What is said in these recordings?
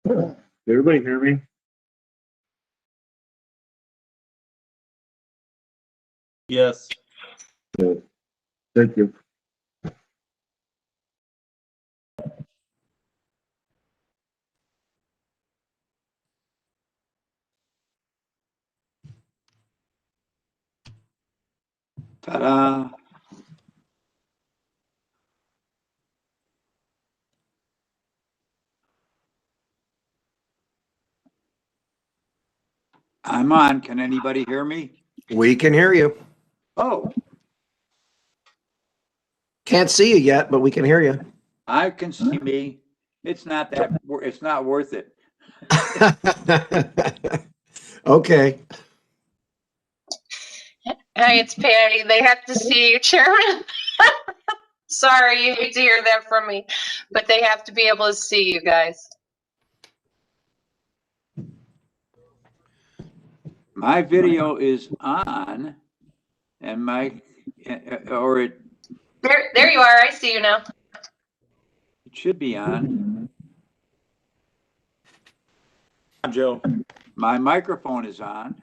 Did everybody hear me? Yes. Good. Thank you. Ta-da. I'm on. Can anybody hear me? We can hear you. Oh, Can't see you yet, but we can hear you. I can see me. It's not worth it. Okay. Hey, it's Patty. They have to see you, Chairman. Sorry, you hate to hear that from me, but they have to be able to see you guys. My video is on and it There you are. I see you now. should be on. Joe. My microphone is on.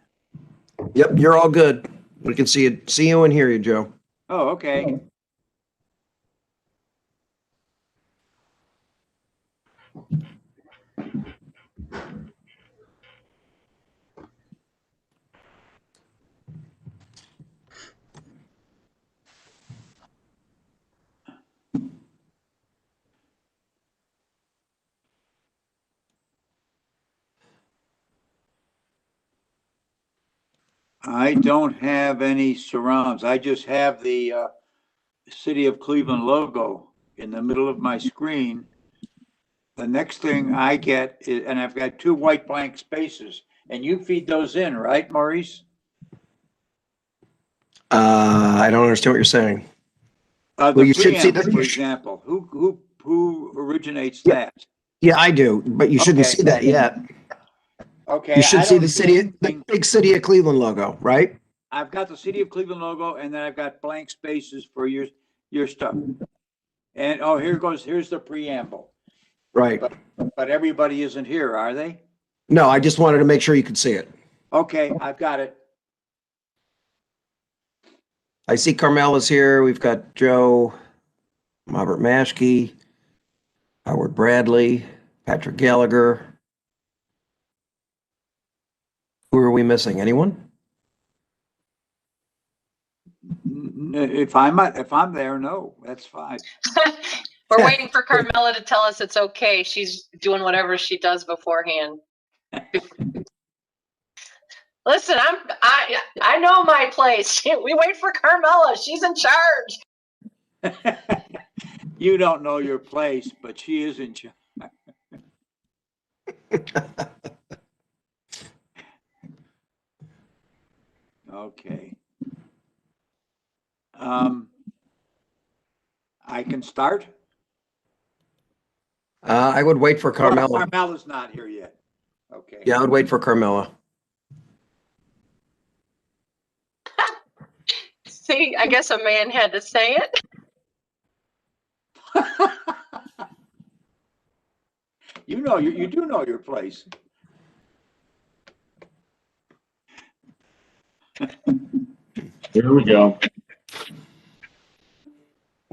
Yep, you're all good. We can see you and hear you, Joe. Oh, okay. I don't have any surrounds. I just have the City of Cleveland logo in the middle of my screen. The next thing I get is, and I've got 2 white blank spaces, and you feed those in, right, Maurice? I don't understand what you're saying. The Well, you should see preamble, that. for example, who originates that? Yeah, I do, but you shouldn't Okay. see that yet. Okay, You should I see don't the see anything. big City of Cleveland logo, right? I've got the City of Cleveland logo, and then I've got blank spaces for your stuff. And here's the preamble. Right. But everybody isn't here, are they? No, I just wanted to make sure you could see it. Okay, I've got it. I see Carmela's here. We've got Joe, Robert Maschke, Howard Bradley, Patrick Gallagher. Who are we missing? Anyone? If I'm there, no, that's fine. We're waiting for Carmela to tell us it's okay. She's doing whatever she does beforehand. Listen, I know my place. We wait for Carmela. She's in charge. You don't know your place, but she is in charge. Okay. I can start. I would wait for Carmela. Well, Carmela's not here yet. Okay. Yeah, I would wait for Carmela. See, I guess a man had to say it. You do know your place. Here we go.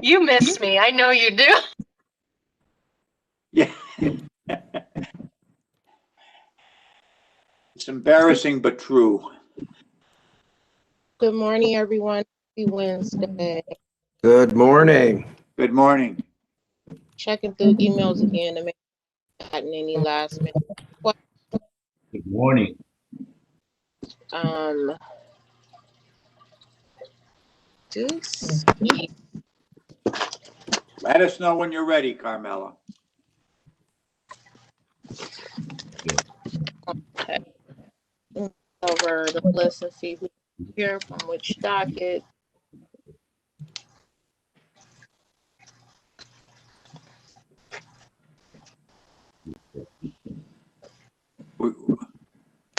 You miss me. I know you do. Yeah. It's embarrassing but true. Good morning, everyone. Happy Wednesday. Good morning. Good morning. Checking through emails again to make sure I've gotten any last minute. Good morning. Just Let us know when you're ready, Carmela. over the list and see who here from which docket.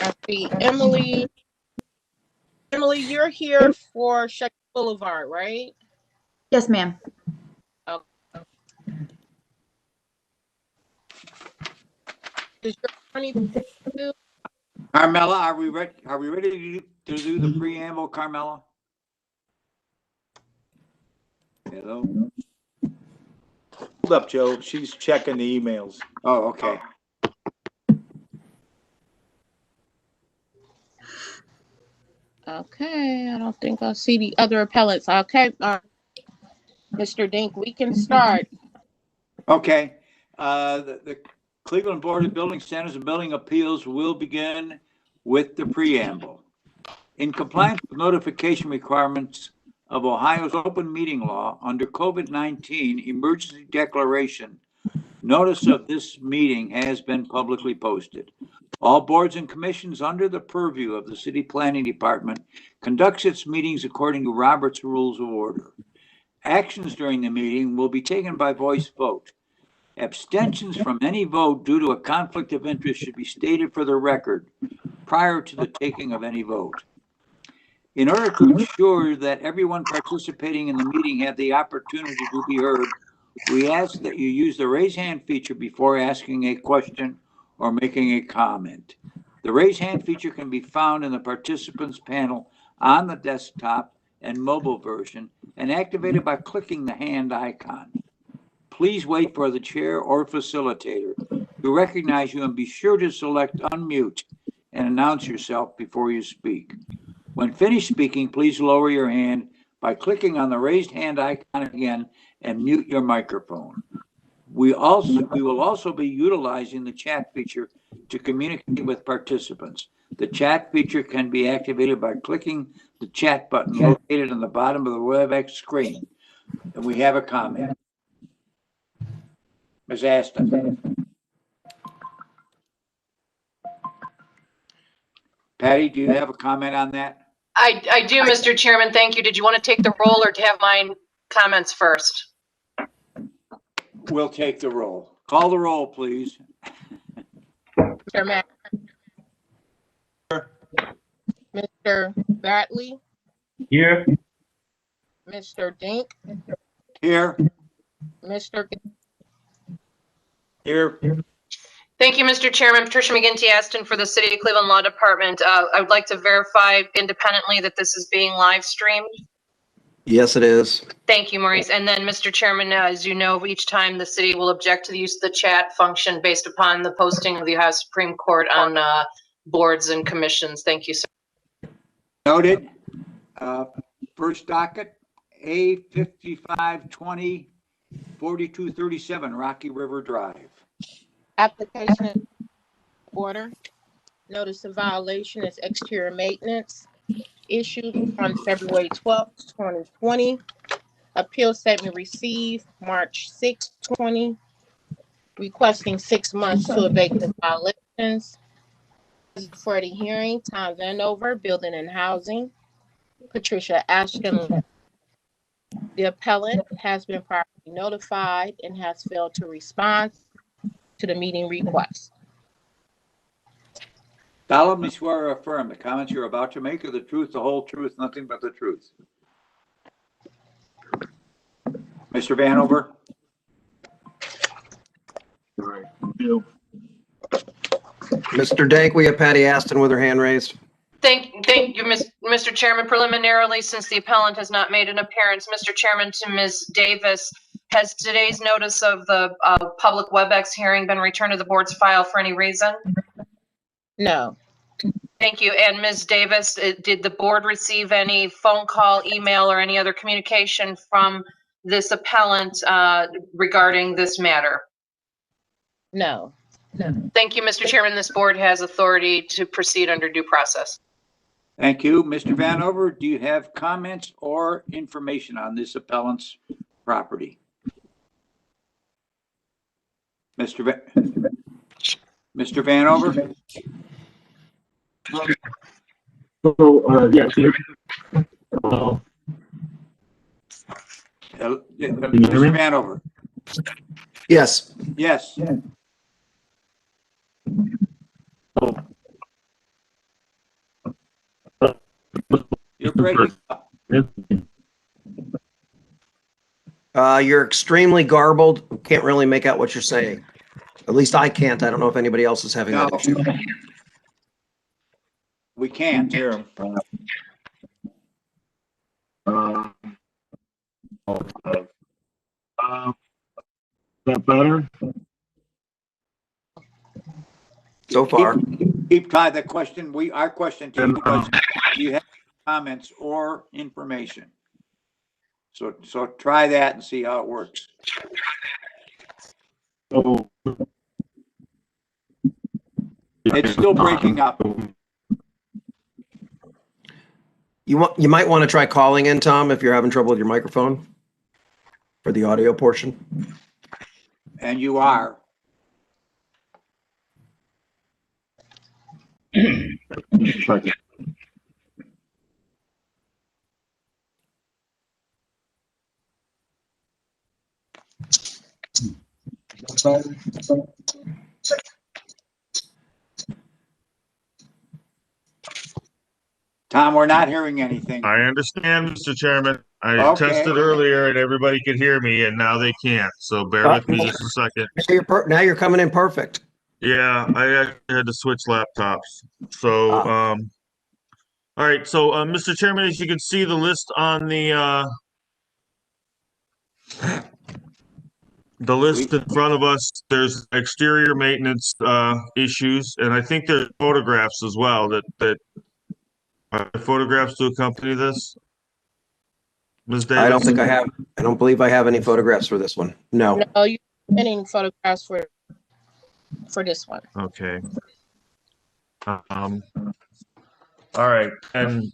I see Emily. Emily, you're here for Sheck Boulevard, right? Yes, ma'am. Does your attorney do? Carmela, are we ready to do the preamble, Carmela? Hello? Hold up, Joe. She's checking the emails. Oh, okay. Okay, I don't think I see the other appellants. Okay, Mr. Dink, we can start. Okay, the Cleveland Board of Building Standards and Building Appeals will begin with the preamble. In compliance with notification requirements of Ohio's open meeting law under COVID-19 emergency declaration, notice of this meeting has been publicly posted. All boards and commissions under the purview of the City Planning Department conducts its meetings according to Robert's Rules of Order. Actions during the meeting will be taken by voice vote. Abstentions from any vote due to a conflict of interest should be stated for the record prior to the taking of any vote. In order to ensure that everyone participating in the meeting had the opportunity to be heard, we ask that you use the raise hand feature before asking a question or making a comment. The raise hand feature can be found in the participants panel on the desktop and mobile version and activated by clicking the hand icon. Please wait for the chair or facilitator to recognize you and be sure to select unmute and announce yourself before you speak. When finished speaking, please lower your hand by clicking on the raised hand icon again and mute your microphone. We will also be utilizing the chat feature to communicate with participants. The chat feature can be activated by clicking the chat button located on the bottom of the WebEx screen. And we have a comment. Ms. Aston. Patty, do you have a comment on that? I do, Mr. Chairman. Thank you. Did you want to take the roll or to have my comments first? We'll take the roll. Call the roll, please. Mr. Matt. Mr. Batley, Here. Mr. Dink, Here. Mr. Here. Thank you, Mr. Chairman. Patricia McGinty Aston for the City of Cleveland Law Department. I would like to verify independently that this is being live streamed. Yes, it is. Thank you, Maurice. And then, Mr. Chairman, as you know, each time the city will object to the use of the chat function based upon the posting of the Ohio Supreme Court on boards and commissions. Thank you, sir. Noted. First docket, A5520 4237 Rocky River Drive. Application order. Notice of violation is exterior maintenance issued on February 12th, 2020. Appeal statement received March 6th, 2020. Requesting 6 months to abate the violations. For the hearing, Tom Vanover, Building and Housing. Patricia Ashton. The appellant has been properly notified and has failed to respond to the meeting request. Solemnly swear or affirm the comments you're about to make are the truth, the whole truth, nothing but the truth. Mr. Vanover? All right. Bill. Mr. Dank, we have Patty Aston with her hand raised. Thank you, Mr. Chairman. Preliminarily, since the appellant has not made an appearance, Mr. Chairman, to Ms. Davis, has today's notice of the public WebEx hearing been returned to the board's file for any reason? No. Thank you. And Ms. Davis, did the board receive any phone call, email, or any other communication from this appellant regarding this matter? No. Thank you, Mr. Chairman. This board has authority to proceed under due process. Thank you. Mr. Vanover, do you have comments or information on this appellant's property? Mr. Vanover? So, yes. Mr. Vanover? Yes. Yes. You're breaking up. You're extremely garbled. Can't really make out what you're saying. At least I can't. I don't know if anybody else is having that No. issue. We can't. Hear him. Is that better? So far. Keep trying the question. Our question to you was, do you have comments or information? So try that and see how it works. So, It's still breaking up. You might want to try calling in, Tom, if you're having trouble with your microphone for the audio portion. And you are. check it. Tom, we're not hearing anything. I understand, Mr. Chairman. I Okay. tested earlier and everybody could hear me and now they can't. So bear with me just a second. Now you're coming in perfect. Yeah, I actually had to switch laptops. So, all right. So, Mr. Chairman, as you can see the list on the list in front of us, there's exterior maintenance issues, and I think there's photographs as well that are there photographs to accompany this. Ms. Davis? I don't think I have. I don't believe I have any photographs for this one. No. No, you any photographs for this one. Okay. All right, and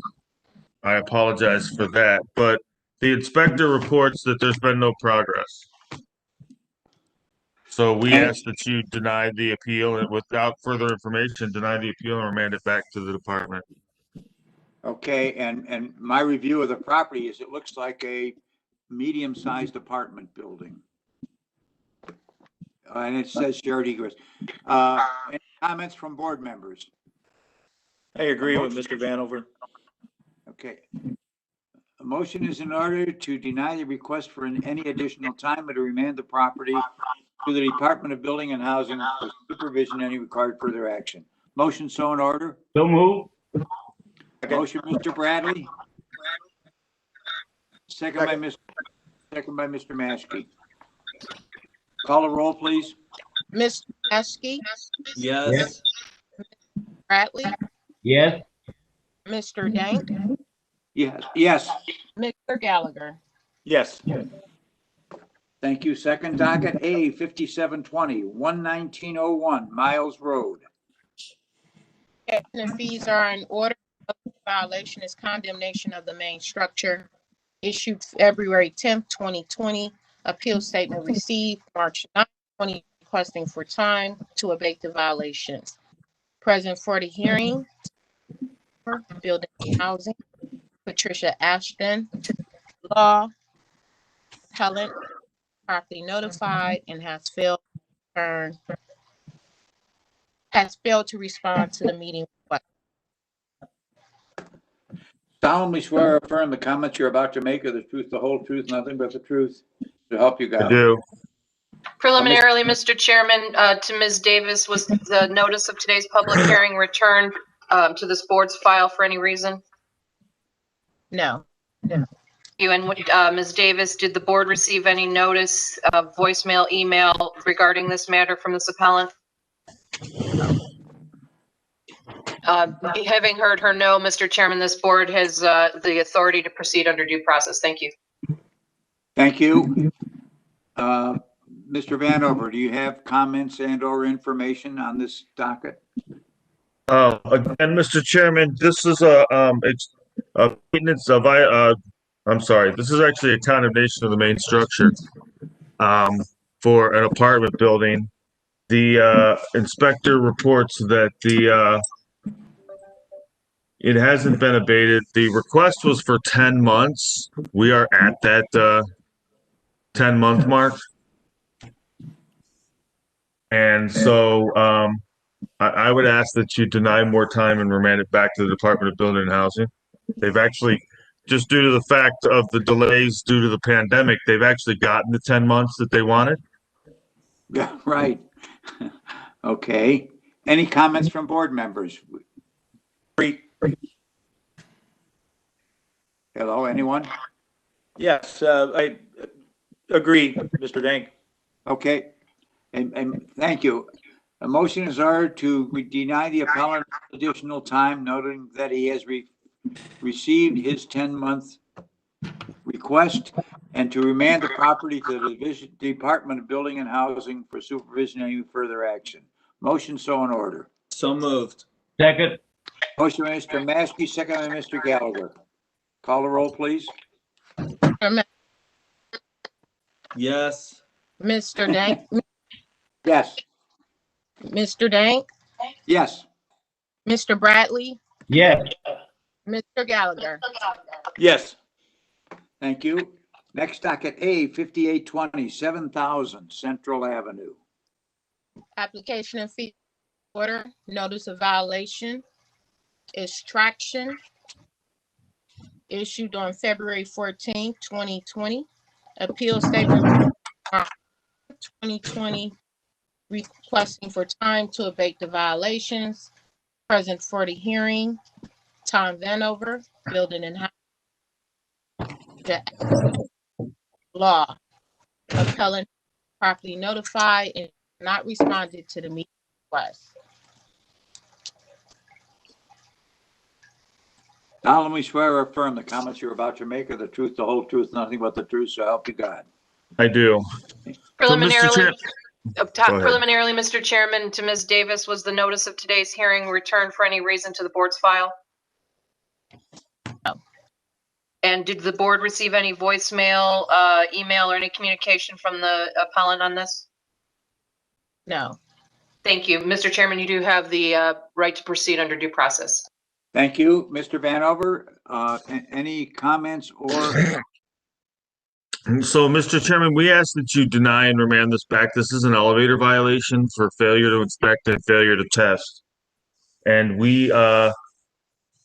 I apologize for that, but the inspector reports that there's been no progress. So we ask that you deny the appeal and without further information, deny the appeal and remand it back to the department. Okay, and my review of the property is it looks like a medium-sized apartment building. And it says shared egress. Any comments from board members? I agree with Mr. Vanover. Okay. A motion is in order to deny the request for any additional time or to remand the property to the Department of Building and Housing for supervision and any required further action. Motion so in order. So move. Motion, Mr. Bradley. Second by Mr. Maskey. Call a roll, please. Mr. Maskey, Yes. Bradley, Yes. Mr. Dank, Yes. Mr. Gallagher. Yes. Thank you. Second docket, A 5720, 11901 Miles Road. The fees are in order. Violation is condemnation of the main structure issued February 10th, 2020. Appeal statement received March 9th, 2020, requesting for time to abate the violations. Present for the hearing, Building and Housing, Patricia Ashton, Law, Helen, properly notified and has failed to respond to the meeting. Solemnly swear or affirm the comments you're about to make are the truth, the whole truth, nothing but the truth to help you I God. do. Preliminarily, Mr. Chairman, to Ms. Davis, was the notice of today's public hearing returned to this board's file for any reason? No. You and Ms. Davis, did the board receive any notice, voicemail, email regarding this matter from this appellant? Having heard her no, Mr. Chairman, this board has the authority to proceed under due process. Thank you. Thank you. Mr. Vanover, do you have comments and or information on this docket? Again, Mr. Chairman, this is it's a maintenance of, I'm sorry, this is actually a condemnation of the main structure, for an apartment building. The, inspector reports that it hasn't been abated. The request was for 10 months. We are at that, 10-month mark. And so, I would ask that you deny more time and remand it back to the Department of Building and Housing. They've actually, just due to the fact of the delays due to the pandemic, they've actually gotten the 10 months that they wanted. Yeah, right. Okay. Any comments from board members? Agree. Hello, anyone? Yes, I agree, Mr. Dank. Okay. And thank you. A motion is ordered to deny the appellant additional time, noting that he has received his 10-month request, and to remand the property to the Department of Building and Housing for supervision and any further action. Motion so in order. So moved. Second. Motion by Mr. Maskey, second by Mr. Gallagher. Call the roll, please. Yes. Mr. Dank, Yes. Mr. Dank, Yes. Mr. Bradley, Yes. Mr. Gallagher. Yes. Thank you. Next docket A, 5820, 7,000 Central Avenue. Application and fee order, notice of violation, extraction, issued on February 14, 2020. Appeal statement 2020, requesting for time to abate the violations. Present for the hearing, Tom Vanover, Building and Housing. Law. Appellant properly notified and not responded to the meeting request. Solemnly swear or affirm the comments you're about to make are the truth, the whole truth, nothing but the truth, so help you God. I do. Preliminarily, Chair- Go ahead. preliminarily, Mr. Chairman, to Ms. Davis, was the notice of today's hearing returned for any reason to the board's file? No. And did the board receive any voicemail, email, or any communication from the appellant on this? No. Thank you. Mr. Chairman, you do have the right to proceed under due process. Thank you, Mr. Vanover. Any comments or, So, Mr. Chairman, we ask that you deny and remand this back. This is an elevator violation for failure to inspect and failure to test. And we,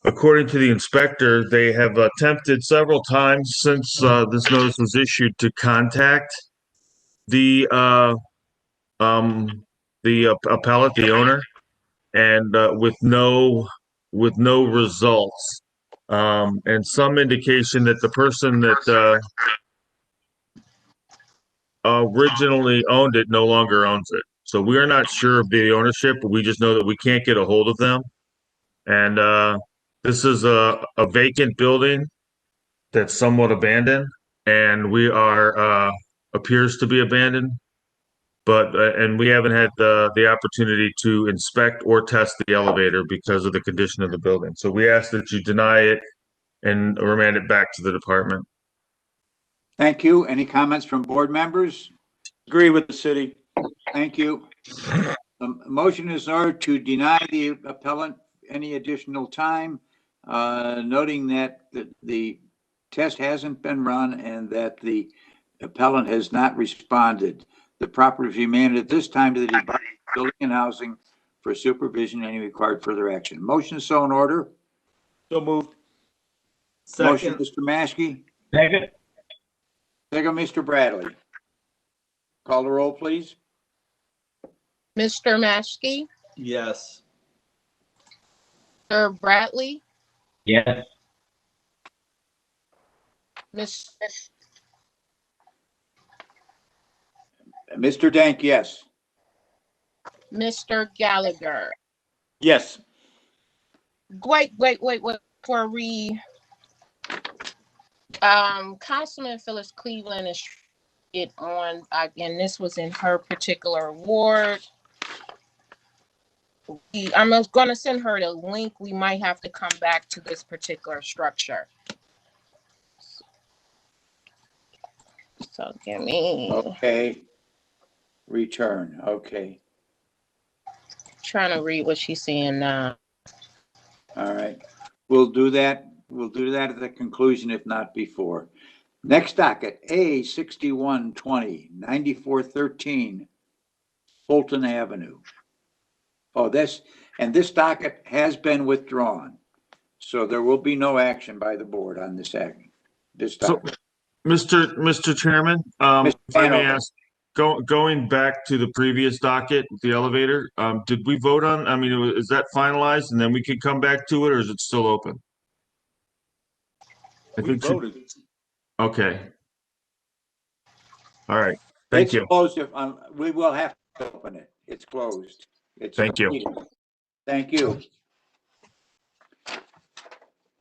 according to the inspector, they have attempted several times since this notice was issued to contact the appellate, the owner, and with no results. And some indication that the person that originally owned it no longer owns it. So we are not sure of the ownership, but we just know that we can't get a hold of them. And this is a vacant building that's somewhat abandoned, and we are appears to be abandoned. But and we haven't had the opportunity to inspect or test the elevator because of the condition of the building. So we ask that you deny it and remand it back to the department. thank you. Any comments from board members? Agree with the city. Thank you. Motion is in order to deny the appellant any additional time, noting that the test hasn't been run and that the appellant has not responded. The property is remanded at this time to the Department of Building and Housing for supervision and any required further action. Motion is so in order. So moved. Motion, Second. Mr. Maskey. Second. Second, Mr. Bradley. Call the roll, please. Mr. Maskey, Yes. Mr. Bradley, Yes. Mr. Dank, yes. Mr. Gallagher. Yes. Wait, before we, Councilman Phyllis Cleveland is it on, and this was in her particular ward. I'm gonna send her the link. We might have to come back to this particular structure. So give me, Okay. Return, okay. trying to read what she's saying now. All right. We'll do that. We'll do that at the conclusion, if not before. Next docket, A 6120, 9413 Fulton Avenue. Oh, this docket has been withdrawn. So there will be no action by the board on this act. This So, docket. Mr. Chairman, if I may Vanover. ask, going back to the previous docket, the elevator, did we vote on, I mean, is that finalized and then we could come back to it, or is it still open? I We think, voted. okay. All right, thank It's you. closed. We will have to open it. It's closed. It's Thank you. completed. Thank you.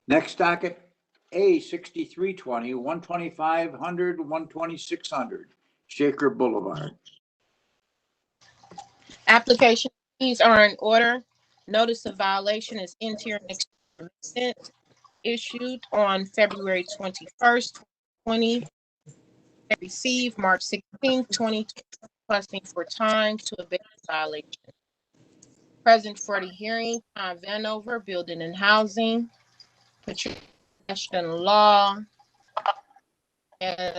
Next docket, A 6320, 12500, 12600, Shaker Boulevard. Application Fees are in order. Notice of violation is interior and exterior maintenance issued on February 21st, 2020. Received March 16th, 2020, requesting for time to abate the violation. Present for the hearing, Tom Vanover, Building and Housing, Patricia Ashton Law, and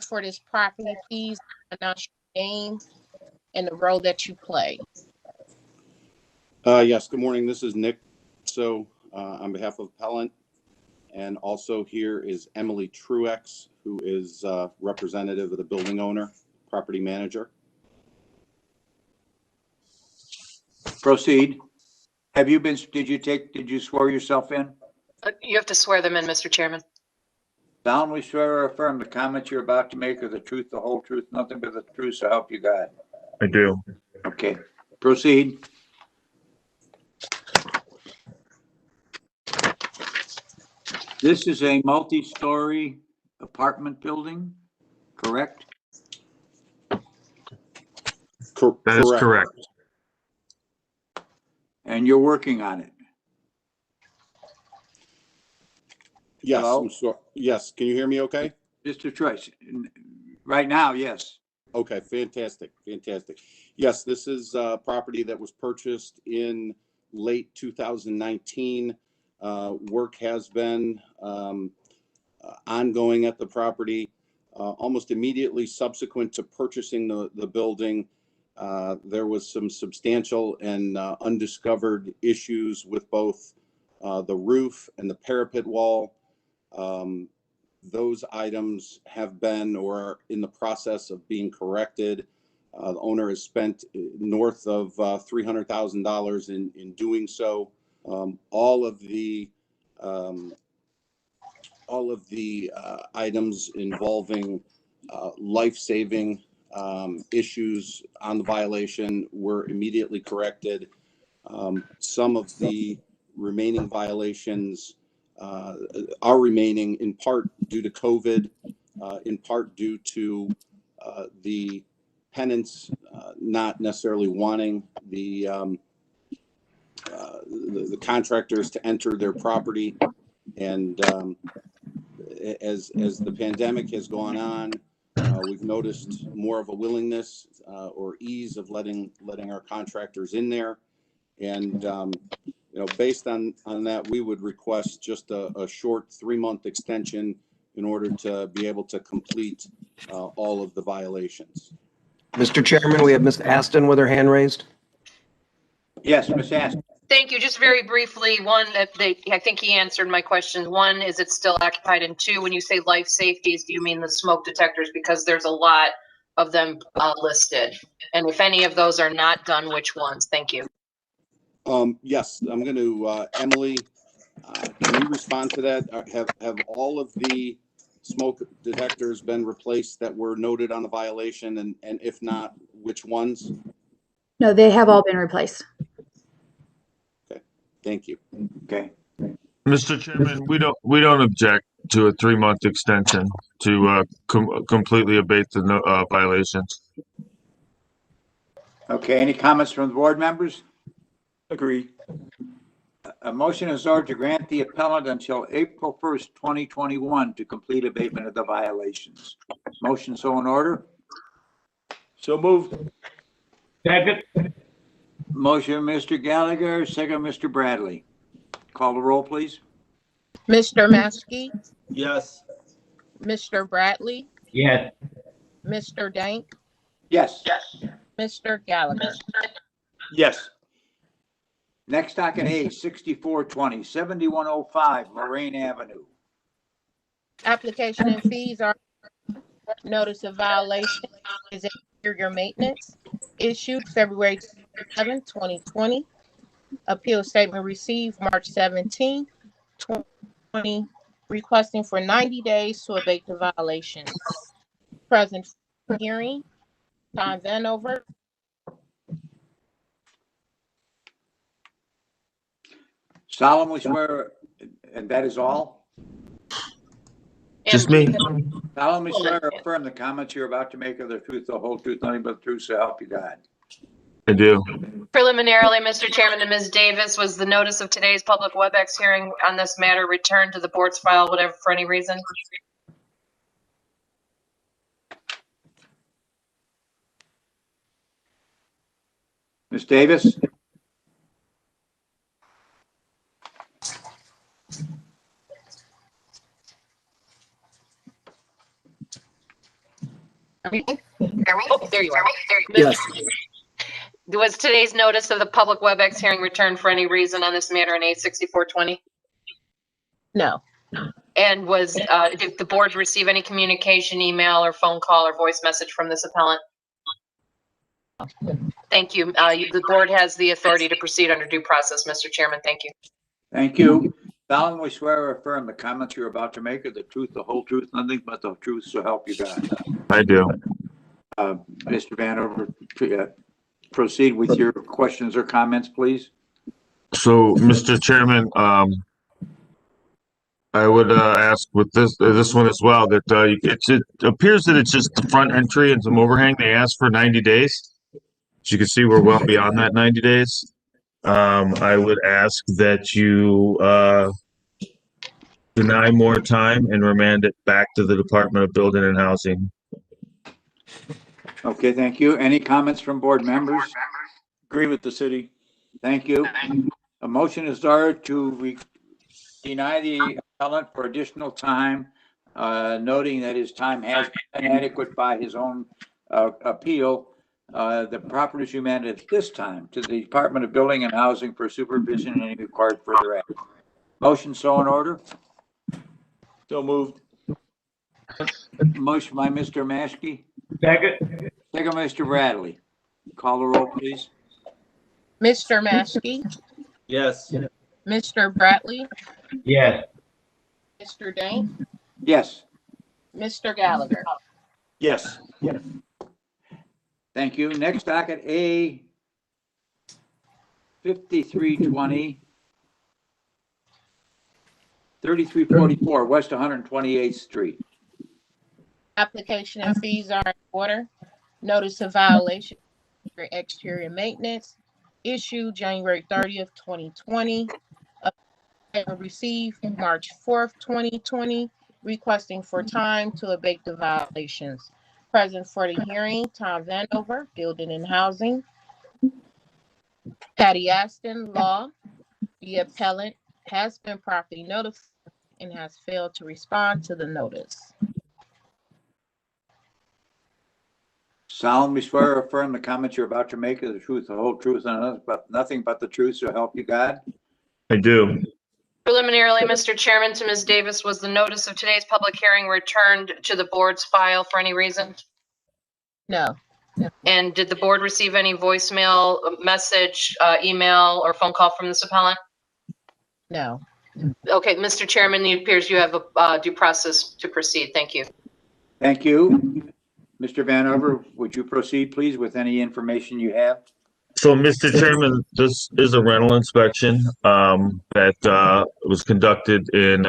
for this property, please announce your name and the role that you play. Yes, good morning. This is Nick. So on behalf of Appellant, and also here is Emily Truex, who is representative of the building owner, property manager. Proceed. Did you swear yourself in? You have to swear them in, Mr. Chairman. Solemnly swear or affirm the comments you're about to make are the truth, the whole truth, nothing but the truth, so help you God. I do. Okay, proceed. This is a multi-story apartment building, correct? That is correct. And you're working on it. Yes, Hello? I'm sorry. Yes, can you hear me okay? Mr. Trice, right now, yes. Okay, fantastic, fantastic. Yes, this is a property that was purchased in late 2019. Work has been ongoing at the property. Almost immediately subsequent to purchasing the building, there was some substantial and undiscovered issues with both the roof and the parapet wall. Those items have been or are in the process of being corrected. The owner has spent north of $300,000 in doing so. All of the items involving life-saving issues on the violation were immediately corrected. Some of the remaining violations are remaining in part due to COVID, in part due to the tenants not necessarily wanting the contractors to enter their property. And as the pandemic has gone on, we've noticed more of a willingness or ease of letting our contractors in there. And based on that, we would request just a short 3-month extension in order to be able to complete all of the violations. Mr. Chairman, we have Ms. Aston with her hand raised. Yes, Ms. Aston. Thank you. Just very briefly, one, I think he answered my question. One, is it still occupied? And two, when you say life safeties, do you mean the smoke detectors? Because there's a lot of them listed. And if any of those are not done, which ones? Thank you. Yes, I'm going to, Emily, can you respond to that? Have all of the smoke detectors been replaced that were noted on the violation? And if not, which ones? No, they have all been replaced. Thank you. Okay. Mr. Chairman, we don't object to a 3-month extension to completely abate the violations. Okay, any comments from the board members? Agree. A motion is ordered to grant the appellant until April 1st, 2021 to complete abatement of the violations. Motion so in order. So moved. Second. Motion, Mr. Gallagher, second, Mr. Bradley. Call the roll, please. Mr. Maskey, Yes. Mr. Bradley, Yes. Mr. Dank, Yes. Mr. Gallagher. Yes. Next docket A, 6420, 7105 Moraine Avenue. Application and fees are Notice of violation is exterior maintenance issued February 7, 2020. Appeal statement received March 17, 2020, requesting for 90 days to abate the violation. Present for hearing, Tom Vanover. Solemnly swear, and that is all? Just me. Solemnly swear or affirm the comments you're about to make are the truth, the whole truth, nothing but the truth, so help you God. I do. Preliminarily, Mr. Chairman and Ms. Davis, was the notice of today's public WebEx hearing on this matter returned to the board's file, whatever, for any reason? Ms. Davis? Oh, there you are. Yes. Was today's notice of the public WebEx hearing returned for any reason on this matter in 86420? No. And did the board receive any communication, email, or phone call or voice message from this appellant? Thank you. The board has the authority to proceed under due process, Mr. Chairman. Thank you. Thank you. Solemnly swear or affirm the comments you're about to make are the truth, the whole truth, nothing but the truth, so help you God. I do. Mr. Vanover, proceed with your questions or comments, please. So, Mr. Chairman, I would ask with this one as well that it appears that it's just the front entry and some overhang. They asked for 90 days. As you can see, we're well beyond that 90 days. I would ask that you deny more time and remand it back to the Department of Building and Housing. Okay, thank you. Any comments from board members? Agree with the city. Thank you. A motion is there to deny the appellant for additional time, noting that his time has been adequate by his own appeal. The property is remanded at this time to the Department of Building and Housing for supervision and any required further action. Motion so in order. So moved. Motion by Mr. Maskey. Second. Second, Mr. Bradley. Call the roll, please. Mr. Maskey, Yes. Mr. Bradley, Yes. Mr. Dane, Yes. Mr. Gallagher. Yes. Thank you. Next docket A 5320 3344 West 128th Street. Application and fees are in order. Notice of violation for exterior maintenance issued January 30th, 2020. Received March 4th, 2020, requesting for time to abate the violations. Present for the hearing, Tom Vanover, Building and Housing. Patty Aston, Law. The appellant has been properly notified and has failed to respond to the notice. Solemnly swear or affirm the comments you're about to make are the truth, the whole truth, and nothing but the truth, so help you God. I do. Preliminarily, Mr. Chairman, to Ms. Davis, was the notice of today's public hearing returned to the board's file for any reason? No. And did the board receive any voicemail, message, email, or phone call from this appellant? No. Okay, Mr. Chairman, it appears you have a due process to proceed. Thank you. Thank you. Mr. Vanover, would you proceed, please, with any information you have? So, Mr. Chairman, this is a rental inspection that was conducted in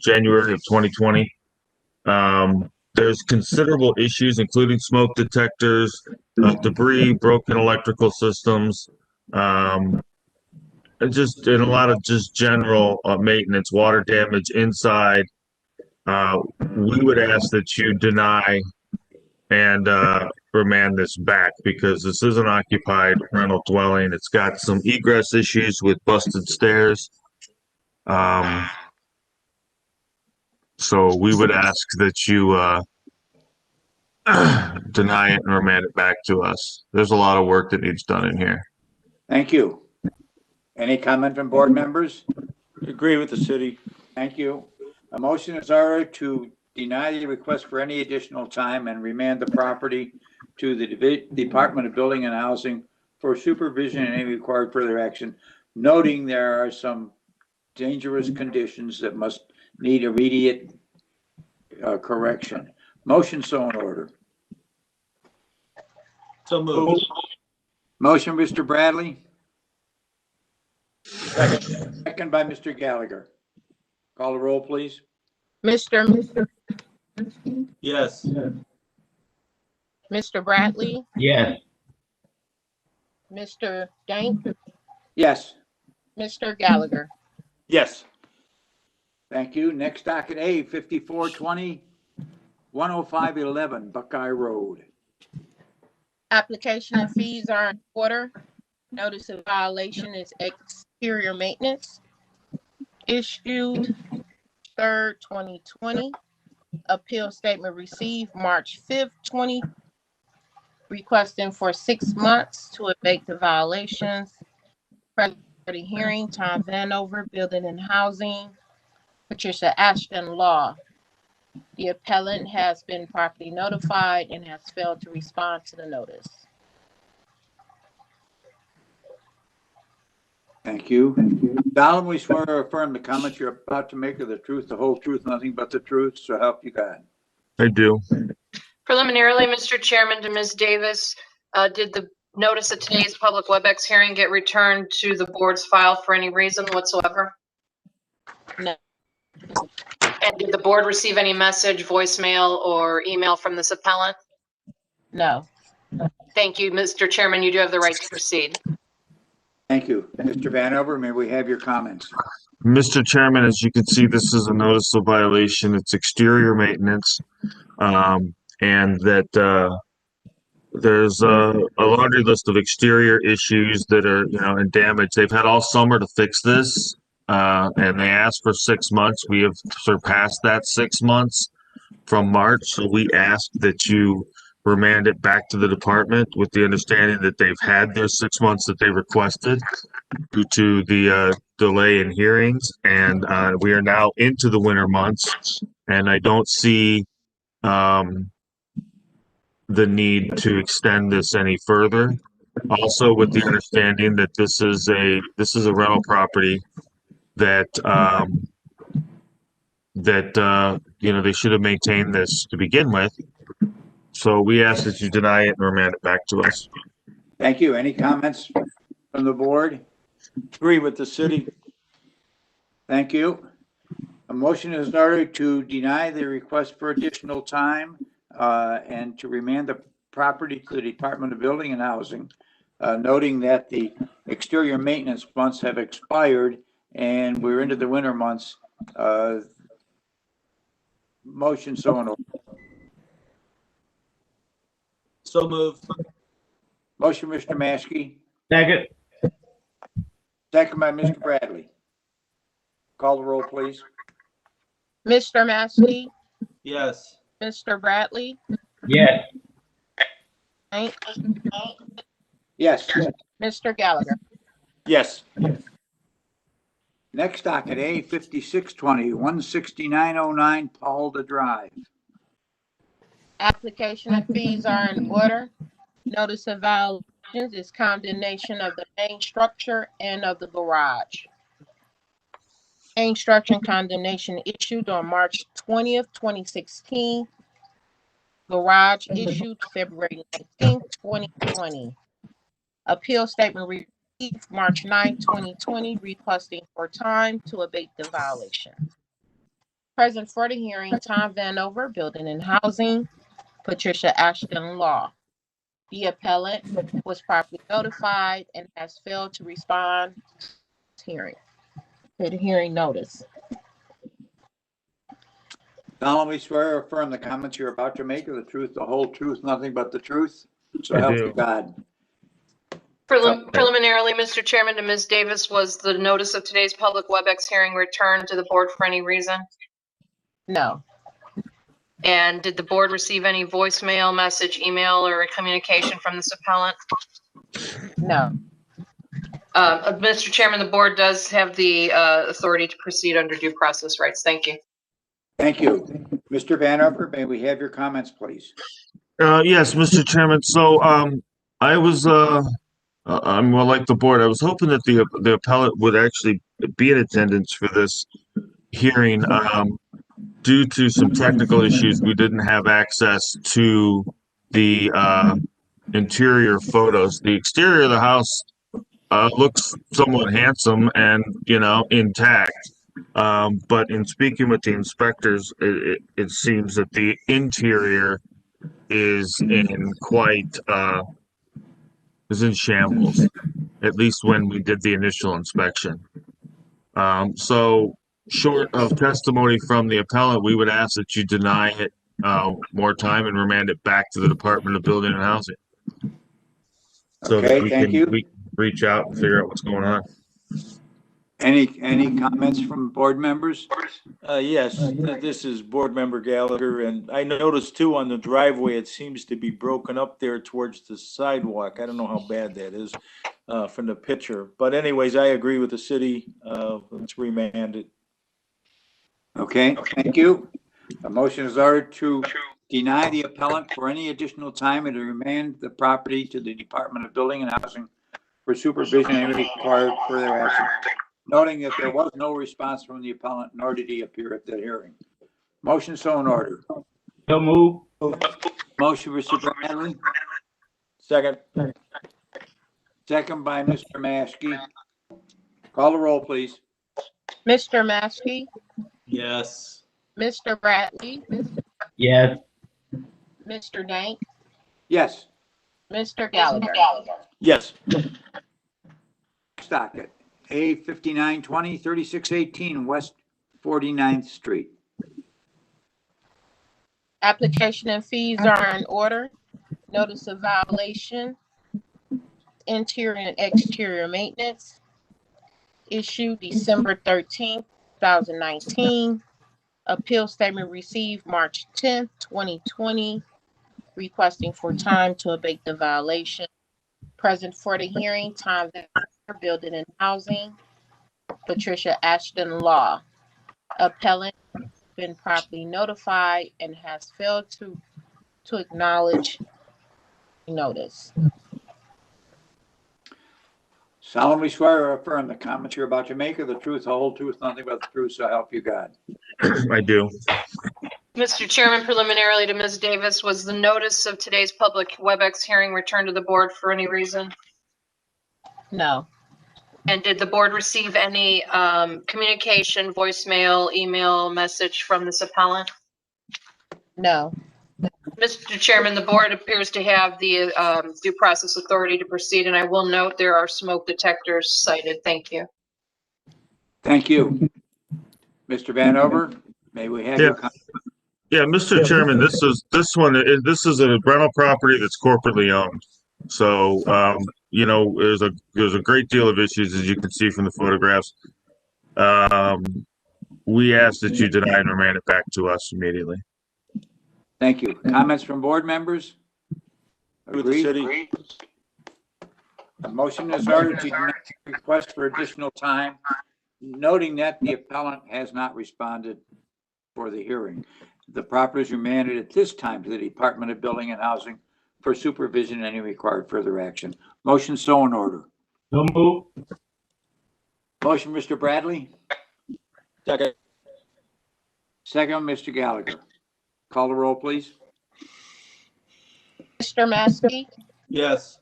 January of 2020. There's considerable issues, including smoke detectors, debris, broken electrical systems, and a lot of just general maintenance, water damage inside. We would ask that you deny and remand this back because this is an occupied rental dwelling. It's got some egress issues with busted stairs. So we would ask that you deny it and remand it back to us. There's a lot of work that needs done in here. Thank you. Any comment from board members? Agree with the city. Thank you. A motion is ordered to deny the request for any additional time and remand the property to the Department of Building and Housing for supervision and any required further action, noting there are some dangerous conditions that must need immediate correction. Motion so in order. So moved. Motion, Mr. Bradley. Second by Mr. Gallagher. Call the roll, please. Mr. Yes. Mr. Bradley, Yes. Mr. Dank, Yes. Mr. Gallagher. Yes. Thank you. Next docket A, 5420 10511 Buckeye Road. Application and fees are in order. Notice of violation is exterior maintenance. Issued 3rd, 2020. Appeal statement received March 5th, 2020. Requesting for 6 months to abate the violations. Present for the hearing, Tom Vanover, Building and Housing. Patricia Ashton, Law. The appellant has been properly notified and has failed to respond to the notice. Thank you. Solemnly swear or affirm the comments you're about to make are the truth, the whole truth, nothing but the truth, so help you God. I do. Preliminarily, Mr. Chairman, to Ms. Davis, did the notice of today's public WebEx hearing get returned to the board's file for any reason whatsoever? No. And did the board receive any message, voicemail, or email from this appellant? No. Thank you, Mr. Chairman. You do have the right to proceed. Thank you. Mr. Vanover, may we have your comments? Mr. Chairman, as you can see, this is a notice of violation. It's exterior maintenance. And that there's a laundry list of exterior issues that are, and damage. They've had all summer to fix this, and they asked for 6 months. We have surpassed that 6 months from March, so we ask that you remand it back to the department with the understanding that they've had their 6 months that they requested due to the delay in hearings, and we are now into the winter months, and I don't see the need to extend this any further. Also, with the understanding that this is a rental property that they should have maintained this to begin with. So we ask that you deny it and remand it back to us. Thank you. Any comments from the board? Agree with the city. Thank you. A motion is in order to deny the request for additional time and to remand the property to the Department of Building and Housing, noting that the exterior maintenance months have expired and we're into the winter months. Motion so in order. So moved. Motion, Mr. Maskey. Second. Second by Mr. Bradley. Call the roll, please. Mr. Maskey, Yes. Mr. Bradley, Yes. Dank, Yes. Mr. Gallagher. Yes. Next docket A, 5620 16909 Paulda Drive. Application and fees are in order. Notice of violations is condemnation of the main structure and of the garage. Main structure and condemnation issued on March 20th, 2016. Garage issued February 19th, 2020. Appeal statement received March 9th, 2020, requesting for time to abate the violation. Present for the hearing, Tom Vanover, Building and Housing, Patricia Ashton, Law. The appellant was properly notified and has failed to respond to the hearing notice. Solemnly swear or affirm the comments you're about to make are the truth, the whole truth, nothing but the truth. So I help do. you God. Preliminarily, Mr. Chairman, to Ms. Davis, was the notice of today's public WebEx hearing returned to the board for any reason? No. And did the board receive any voicemail, message, email, or communication from this appellant? No. Mr. Chairman, the board does have the authority to proceed under due process rights. Thank you. Thank you. Mr. Vanover, may we have your comments, please? Yes, Mr. Chairman. So, I was, I'm well, like the board, I was hoping that the appellate would actually be in attendance for this hearing. Due to some technical issues, we didn't have access to the, interior photos. The exterior of the house, looks somewhat handsome and, intact. But in speaking with the inspectors, it seems that the interior is is in shambles, at least when we did the initial inspection. So short of testimony from the appellant, we would ask that you deny it, more time and remand it back to the Department of Building and Housing. So that Okay, thank you. we can reach out and figure out what's going on. Any comments from board members? Yes, this is Board Member Gallagher, and I noticed too on the driveway, it seems to be broken up there towards the sidewalk. I don't know how bad that is, from the picture. But anyways, I agree with the city. Let's remand it. Okay, thank you. A motion is ordered to deny the appellant for any additional time and to remand the property to the Department of Building and Housing for supervision and required further action. Noting that there was no response from the appellant, nor did he appear at the hearing. Motion so in order. So move. Motion, Mr. Bradley, Second. second by Mr. Maskey. Call the roll, please. Mr. Maskey, Yes. Mr. Bradley, Yes. Mr. Dank, Yes. Mr. Gallagher. Yes. Docket, A 5920 3618 West 49th Street. Application and fees are in order. Notice of violation, interior and exterior maintenance, issued December 13th, 2019. Appeal statement received March 10th, 2020, requesting for time to abate the violation. Present for the hearing, Tom Vanderwerf, Building and Housing, Patricia Ashton Law. Appellant been properly notified and has failed to acknowledge notice. Solemnly swear or affirm the comments you're about to make are the truth, the whole truth, nothing but the truth, so help you God. I do. Mr. Chairman, preliminarily to Ms. Davis, was the notice of today's public WebEx hearing returned to the board for any reason? No, And did the board receive any communication, voicemail, email, message from this appellant? no. Mr. Chairman, the board appears to have the due process authority to proceed, and I will note there are smoke detectors cited. Thank you. Thank you. Mr. Vanover, may we have your comment? Yeah, Mr. Chairman, this is a rental property that's corporately owned. So, there's a great deal of issues, as you can see from the photographs. We ask that you deny and remand it back to us immediately. Thank you. Comments from board members? With the Agreed? city. A motion is ordered to deny the request for additional time, noting that the appellant has not responded for the hearing. The property is remanded at this time to the Department of Building and Housing for supervision and any required further action. Motion so in order. So move. Motion, Mr. Bradley, Second. second, Mr. Gallagher. Call the roll, please. Mr. Maskey, Yes.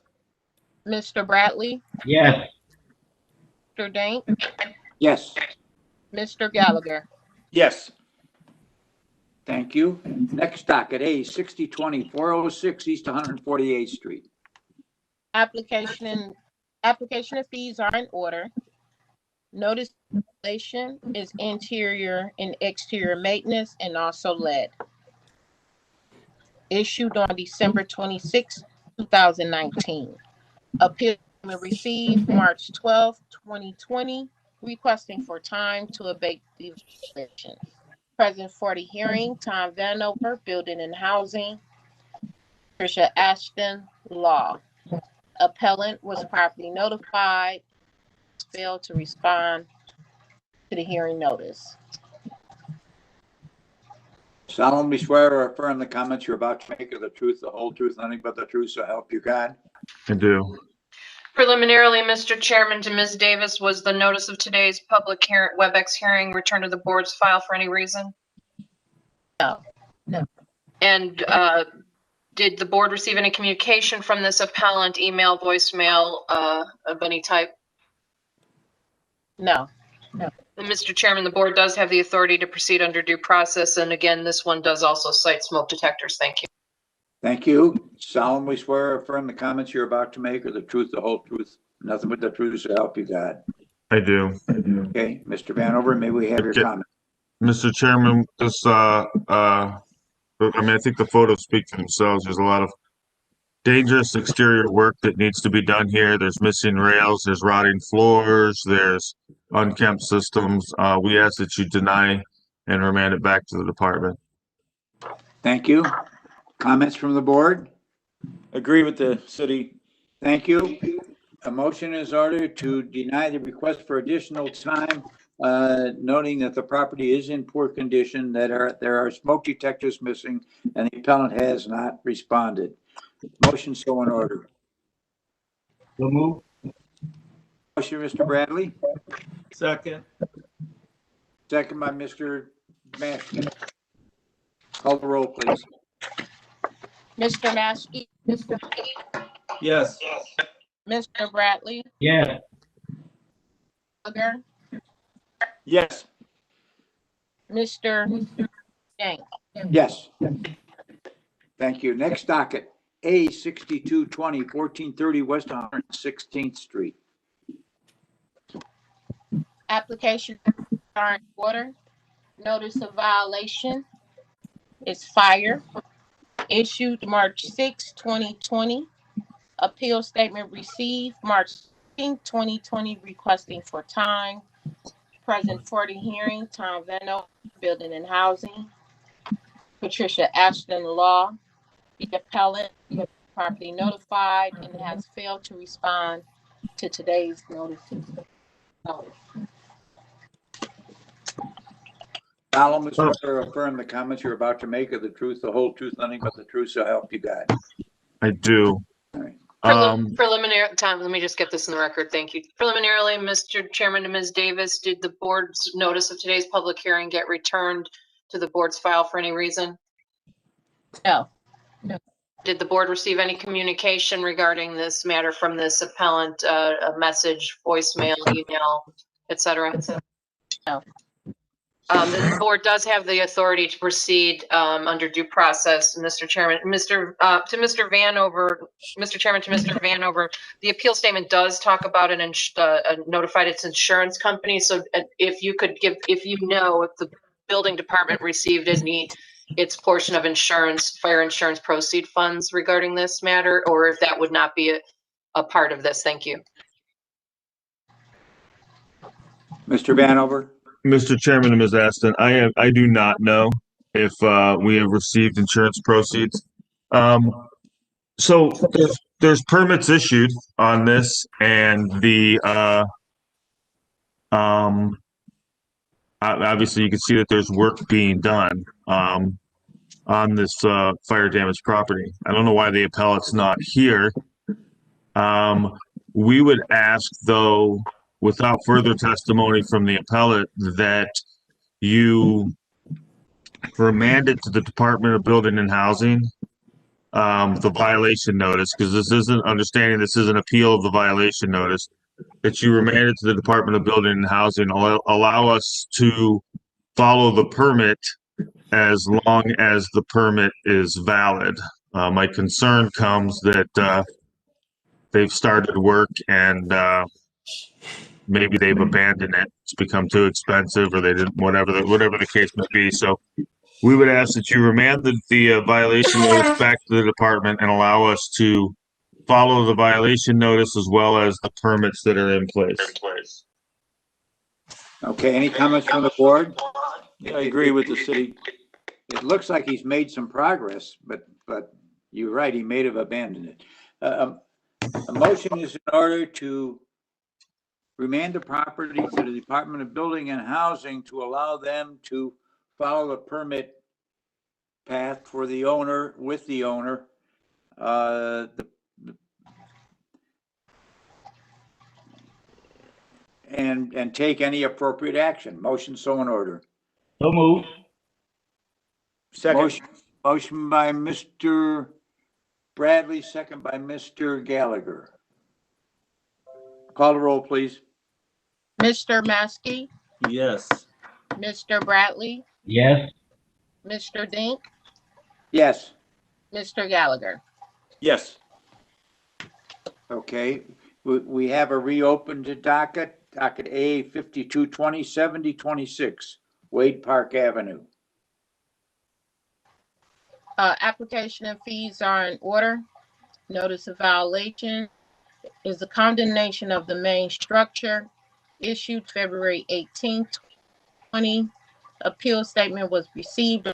Mr. Bradley, Yes. Mr. Dank, Yes, Mr. Gallagher. Yes. thank you. Next docket, A 6020 406 East 148th Street. Application and fees are in order. Notice of violation is interior and exterior maintenance and also lead. Issued on December 26, 2019. Appeal received March 12, 2020, requesting for time to abate the violation. Present for the hearing, Tom Vanover, Building and Housing, Patricia Ashton Law. Appellant was properly notified, failed to respond to the hearing notice. solemnly swear or affirm the comments you're about to make are the truth, the whole truth, nothing but the truth, so help you God? I do. Preliminarily, Mr. Chairman, to Ms. Davis, was the notice of today's public WebEx hearing returned to the board's file for any reason? No. And did the board receive any communication from this appellant, email, voicemail, of any type? No. And Mr. Chairman, the board does have the authority to proceed under due process, and again, this one does also cite smoke detectors. Thank you. Thank you. Solemnly swear or affirm the comments you're about to make are the truth, the whole truth, nothing but the truth, so help you God. I do. Okay, Mr. Vanover, may we have your Okay. comment? Mr. Chairman, this, I mean, I think the photos speak for themselves. There's a lot of dangerous exterior work that needs to be done here. There's missing rails, there's rotting floors, there's unkempt systems. We ask that you deny and remand it back to the department. Thank you. Comments from the board? Agree with the city. Thank you. A motion is ordered to deny the request for additional time, noting that the property is in poor condition, that there are smoke detectors missing, and the appellant has not responded. Motion so in order. So move. Motion, Mr. Bradley, Second. second by Mr. Maskey. Call the roll, please. Mr. Maskey, Yes. Mr. Bradley, Yes. Gallagher, Yes. Mr. Shank. Yes. Thank you. Next docket, A 6220, 1430 West 116th Street. Application current order. Notice of violation is fire. Issued March 6, 2020. Appeal statement received March 15, 2020, requesting for time. Present for the hearing, Tom Veno, Building and Housing. Patricia Ashton Law, the appellant, properly notified and has failed to respond to today's notices. Solemnly swear or affirm the comments you're about to make are the truth, the whole truth, nothing but the truth, so help you God. I do. All right. Preliminary, Tom, let me just get this in the record. Thank you. Preliminarily, Mr. Chairman to Ms. Davis, did the board's notice of today's public hearing get returned to the board's file for any reason? No. Did the board receive any communication regarding this matter from this appellant, a message, voicemail, email, et cetera? No. The board does have the authority to proceed under due process, Mr. Chairman. To Mr. Vanover, Mr. Chairman, to Mr. Vanover, the appeal statement does talk about notified its insurance company. So if you could give, if the building department received its portion of insurance, fire insurance proceed funds regarding this matter, or if that would not be a part of this. Thank you. Mr. Vanover? Mr. Chairman and Ms. Aston, I do not know if we have received insurance proceeds. So there's permits issued on this, and the obviously you can see that there's work being done on this fire damaged property. I don't know why the appellant's not here. We would ask, though, without further testimony from the appellant, that you remand it to the Department of Building and Housing, the violation notice, because this isn't an appeal of the violation notice, that you remand it to the Department of Building and Housing, allow us to follow the permit as long as the permit is valid. My concern comes that they've started work and maybe they've abandoned it. It's become too expensive, or they didn't, whatever the case may be. So we would ask that you remand the violation notice back to the department and allow us to follow the violation notice as well as the permits that are in place. Okay, any comments from the board? Yeah, I agree with the city. It looks like he's made some progress, but you're right, he may have abandoned it. A motion is in order to remand the property to the Department of Building and Housing to allow them to follow the permit path for the owner, with the owner. uh, the- And take any appropriate action. Motion so in order. So moved. Second. Motion by Mr. Bradley, second by Mr. Gallagher. Call the roll, please. Mr. Maskey, Yes. Mr. Bradley, Yes. Mr. Dink, Yes. Mr. Gallagher. Yes. Okay, we have a reopened docket A 5220-7026, Wade Park Avenue. Application and fees are in order. Notice of violation is the condemnation of the main structure issued February 18th, 2020. Appeal statement was received.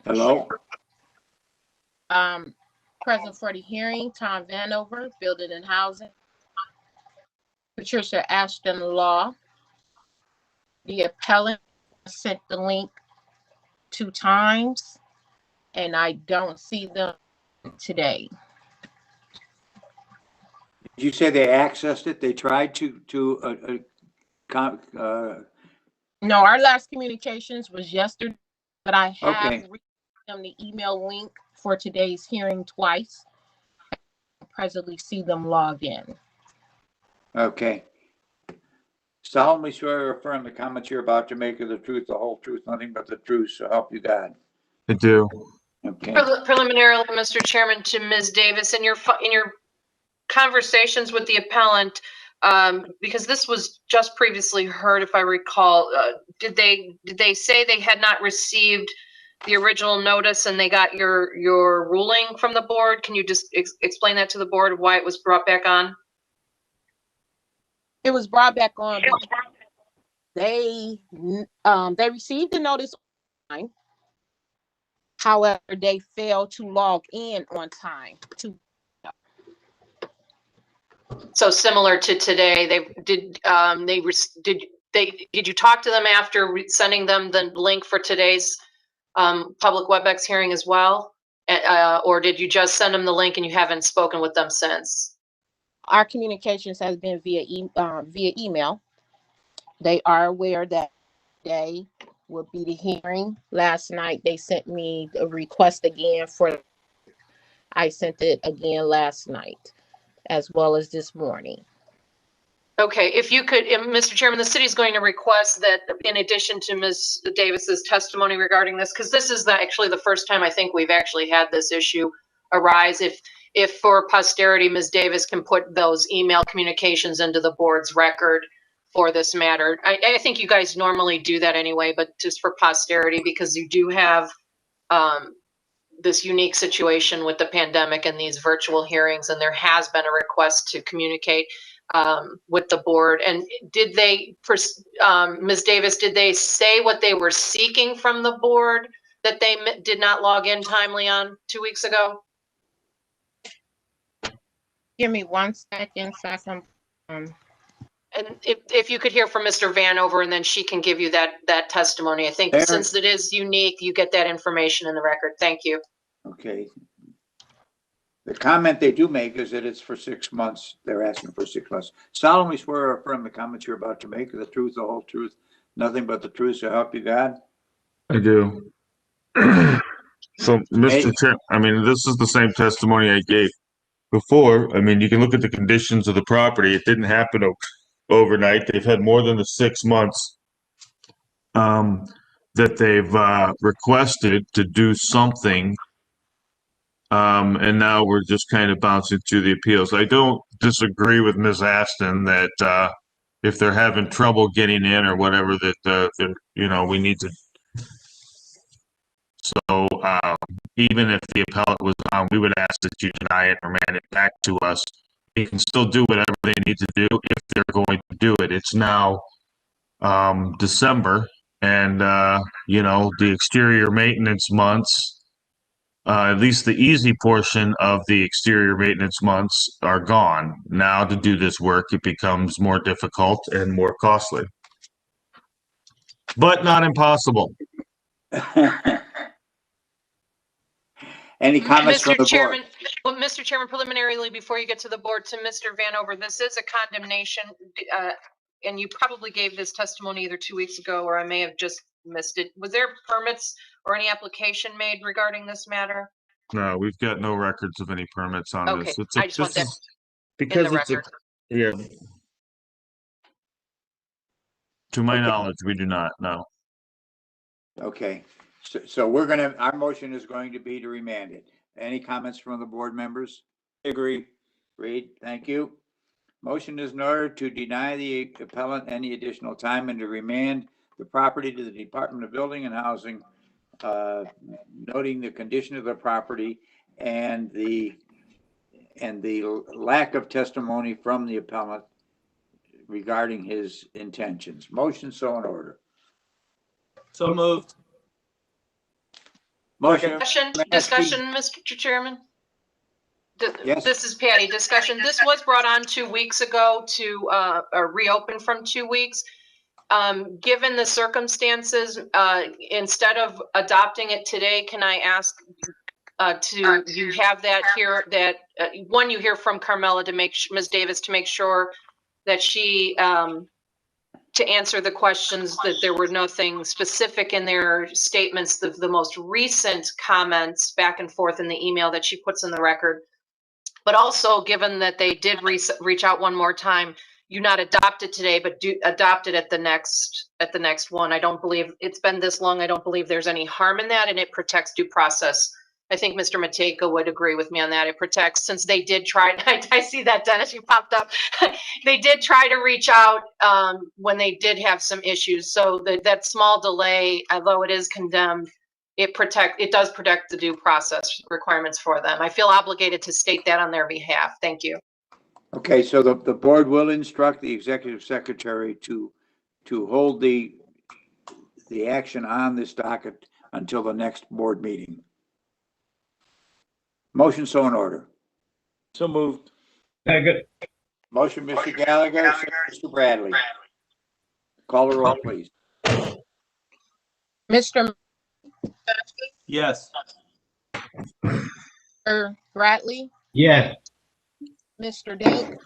Hello? Present for the hearing, Tom Vanover, Building and Housing. Patricia Ashton Law. The appellant sent the link 2 times, and I don't see them today. Did you say they accessed it? They tried to No, our last communications was yesterday, but I have Okay. read them the email link for today's hearing twice. I presently see them logged in. Okay. Solemnly swear or affirm the comments you're about to make are the truth, the whole truth, nothing but the truth, so help you God. I do. Okay. Preliminarily, Mr. Chairman, to Ms. Davis, in your conversations with the appellant, because this was just previously heard, if I recall, did they say they had not received the original notice and they got your ruling from the board? Can you just explain that to the board, why it was brought back on? It was brought back on. They received the notice online. However, they failed to log in on time. So similar to today, did you talk to them after sending them the link for today's public WebEx hearing as well? Or did you just send them the link and you haven't spoken with them since? Our communications has been via email. They are aware that today will be the hearing. Last night, they sent me a request again I sent it again last night, as well as this morning. Okay, if you could, Mr. Chairman, the city is going to request that in addition to Ms. Davis's testimony regarding this, because this is actually the first time I think we've actually had this issue arise. If for posterity, Ms. Davis can put those email communications into the board's record for this matter. I think you guys normally do that anyway, but just for posterity, because you do have this unique situation with the pandemic and these virtual hearings, and there has been a request to communicate with the board. And did they, Ms. Davis, did they say what they were seeking from the board that they did not log in timely on 2 weeks ago? Give me 1 second so I can. And if you could hear from Mr. Vanover, and then she can give you that testimony. I think since it is unique, you get that information in the record. Thank you. Okay. The comment they do make is that it's for 6 months. They're asking for 6 months. Solemnly swear or affirm the comments you're about to make are the truth, the whole truth, nothing but the truth, so help you God. I do. So, Mr. Chair, I mean, this is the same testimony I gave before. I mean, you can look at the conditions of the property. It didn't happen overnight. They've had more than the 6 months that they've requested to do something. And now we're just kind of bouncing through the appeals. I don't disagree with Ms. Ashton that if they're having trouble getting in or whatever, that we need to. So even if the appellate was on, we would ask that you deny it or remand it back to us. They can still do whatever they need to do if they're going to do it. It's now December, and the exterior maintenance months at least the easy portion of the exterior maintenance months are gone. Now to do this work, it becomes more difficult and more costly, but not impossible. Any comments from Mr. the board? Chairman, well, Mr. Chairman, preliminarily, before you get to the board, to Mr. Vanover, this is a condemnation, and you probably gave this testimony either 2 weeks ago, or I may have just missed it. Was there permits or any application made regarding this matter? No, we've got no records of any permits on Okay, this. I just want that Because in the it's a, record. yeah. To my knowledge, we do not, no. Okay, so we're gonna, our motion is going to be to remand it. Any comments from the board members? I agree. Reed, thank you. Motion is in order to deny the appellant any additional time and to remand the property to the Department of Building and Housing, noting the condition of the property and the lack of testimony from the appellant regarding his intentions. Motion so in order. So moved. Motion. Discussion, Mr. Chairman? Yes. This is Patty. Discussion. This was brought on 2 weeks ago to reopen from 2 weeks. Given the circumstances, instead of adopting it today, can I ask you have that here, that one, you hear from Carmela to make Ms. Davis to make sure that she to answer the questions, that there were nothing specific in their statements, the most recent comments back and forth in the email that she puts in the record. But also, given that they did reach out one more time, you not adopt it today, but do adopt it at the next one. I don't believe it's been this long. I don't believe there's any harm in that, and it protects due process. I think Mr. Matejka would agree with me on that. It protects, since they did try, I see that, Dennis, you popped up. They did try to reach out when they did have some issues. So that small delay, although it is condemned, it does protect the due process requirements for them. I feel obligated to state that on their behalf. Thank you. Okay, so the board will instruct the executive secretary to hold the action on this docket until the next board meeting. Motion so in order. So moved. Second. Motion, Mr. Gallagher, second, Mr. Bradley. Call the roll, please. Mr. Yes. Bradley, Yes. Mr. Dink,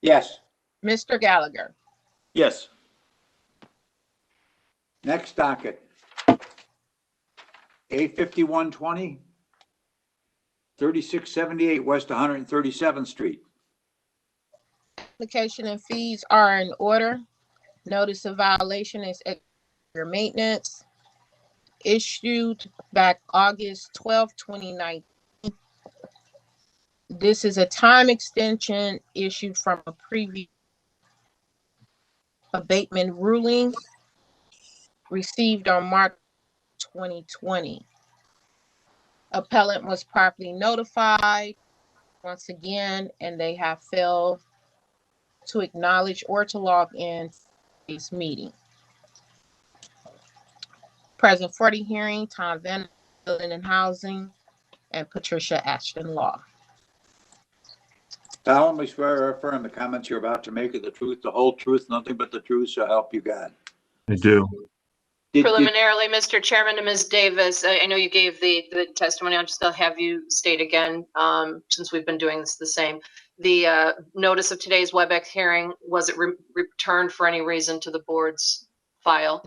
Yes. Mr. Gallagher. Yes. Next docket. A5120, 3678 West 137th Street. Application and fees are in order. Notice of violation is exterior maintenance, issued back August 12, 2019. This is a time extension issued from a previous abatement ruling received on March 2020. Appellant was properly notified once again, and they have failed to acknowledge or to log in this meeting. Present for the hearing, Tom Van Building and Housing, and Patricia Ashton Law. Solemnly swear or affirm the comments you're about to make are the truth, the whole truth, nothing but the truth, so help you God. I do. Preliminarily, Mr. Chairman, to Ms. Davis, I know you gave the testimony. I'll just have you state again, since we've been doing this the same. The notice of today's WebEx hearing, was it returned for any reason to the board's file?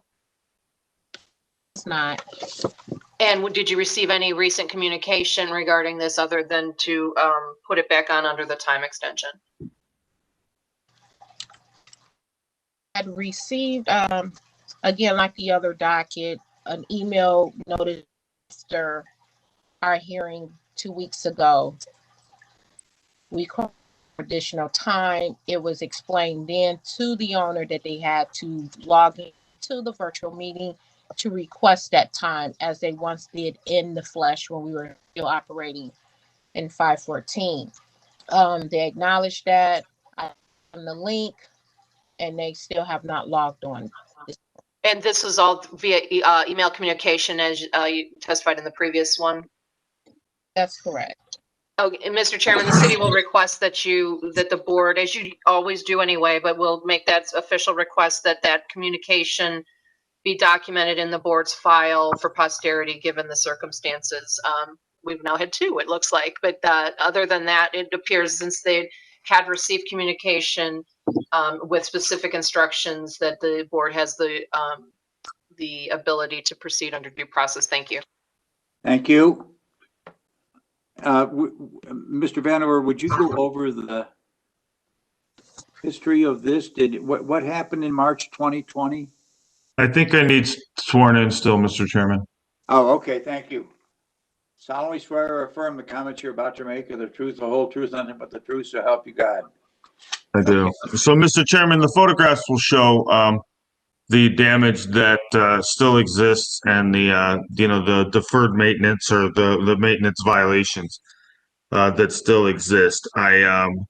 It's not. And did you receive any recent communication regarding this other than to put it back on under the time extension? Had received, again, like the other docket, an email notice after our hearing 2 weeks ago. We called for additional time. It was explained then to the owner that they had to log into the virtual meeting to request that time, as they once did in the flesh when we were still operating in 514. They acknowledged that on the link, and they still have not logged on. And this was all via email communication, as you testified in the previous one? That's correct. Okay, and Mr. Chairman, the city will request that the board, as you always do anyway, but we'll make that official request that communication be documented in the board's file for posterity, given the circumstances. We've now had two, it looks like, but other than that, it appears since they had received communication with specific instructions that the board has the ability to proceed under due process. Thank you. Thank you. Mr. Vanover, would you go over the history of this? What happened in March 2020? I think I need sworn in still, Mr. Chairman. Oh, okay, thank you. Solemnly swear or affirm the comments you're about to make are the truth, the whole truth, nothing but the truth, so help you God. I do. So, Mr. Chairman, the photographs will show the damage that still exists and the deferred maintenance or the maintenance violations that still exist. We're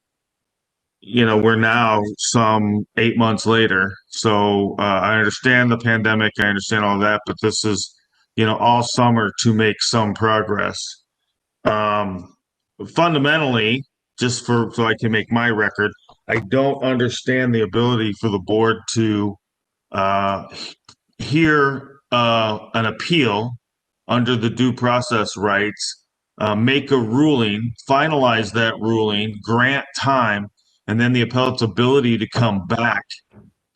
now some 8 months later, so I understand the pandemic, I understand all that, but this is, all summer to make some progress. Fundamentally, just so I can make my record, I don't understand the ability for the board to hear an appeal under the due process rights, make a ruling, finalize that ruling, grant time, and then the appellate's ability to come back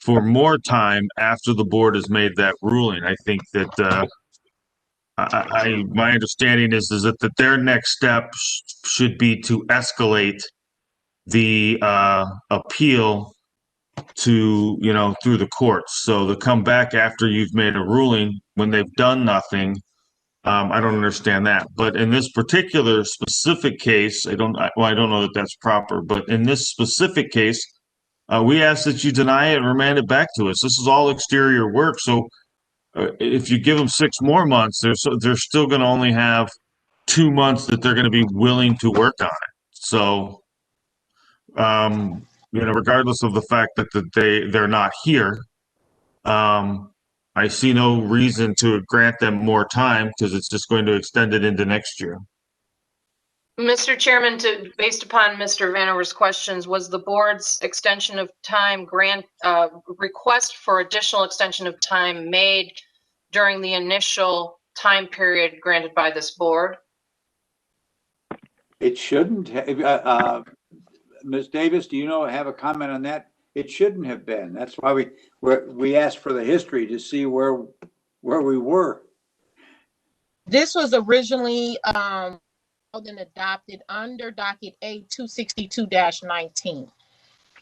for more time after the board has made that ruling. I think that my understanding is that their next step should be to escalate the appeal to, through the courts. So to come back after you've made a ruling when they've done nothing, I don't understand that. But in this particular specific case, I don't know that that's proper, but in this specific case, we ask that you deny it and remand it back to us. This is all exterior work. So if you give them 6 more months, they're still going to only have 2 months that they're going to be willing to work on it. So, regardless of the fact that they're not here, I see no reason to grant them more time because it's just going to extend it into next year. Mr. Chairman, based upon Mr. Vanover's questions, was the board's extension of time request for additional extension of time made during the initial time period granted by this board? It shouldn't have. Ms. Davis, do you have a comment on that? It shouldn't have been. That's why we asked for the history to see where we were. This was originally and adopted under docket A 262-19.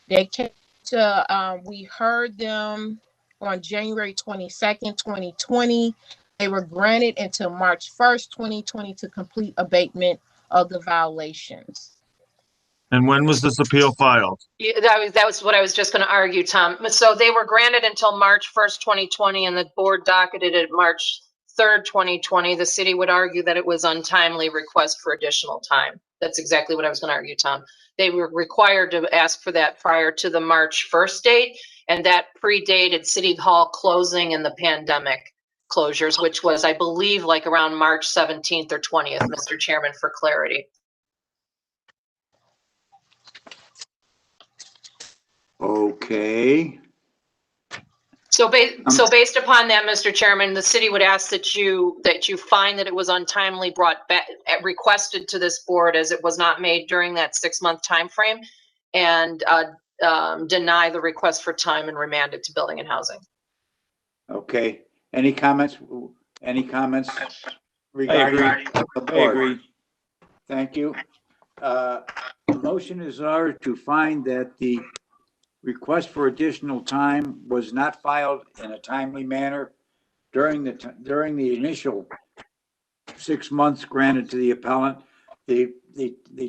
They came to, we heard them on January 22nd, 2020. They were granted until March 1st, 2020 to complete abatement of the violations. And when was this appeal filed? Yeah, that was what I was just going to argue, Tom. So they were granted until March 1st, 2020, and the board docketed it March 3rd, 2020. The city would argue that it was untimely request for additional time. That's exactly what I was going to argue, Tom. They were required to ask for that prior to the March 1st date, and that predated City Hall closing and the pandemic closures, which was, I believe, like around March 17th or 20th, Mr. Chairman, for clarity. Okay. So based upon that, Mr. Chairman, the city would ask that you find that it was untimely brought back, requested to this board as it was not made during that 6-month time frame, and deny the request for time and remand it to Building and Housing. Okay. Any comments? Any comments regarding the board? I agree. Thank you. The motion is in order to find that the request for additional time was not filed in a timely manner during the initial 6 months granted to the appellant. The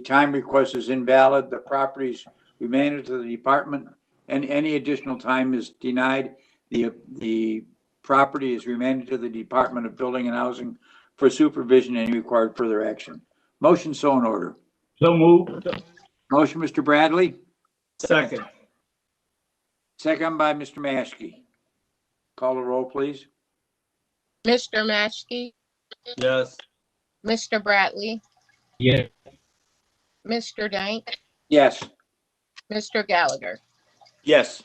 time request is invalid. The properties remanded to the department, and any additional time is denied. The property is remanded to the Department of Building and Housing for supervision and required further action. Motion so in order. So moved. Motion, Mr. Bradley. Second. Second by Mr. Maschke. Call the roll, please. Mr. Maschke, Yes. Mr. Bradley, Yes. Mr. Dank, Yes. Mr. Gallagher. Yes.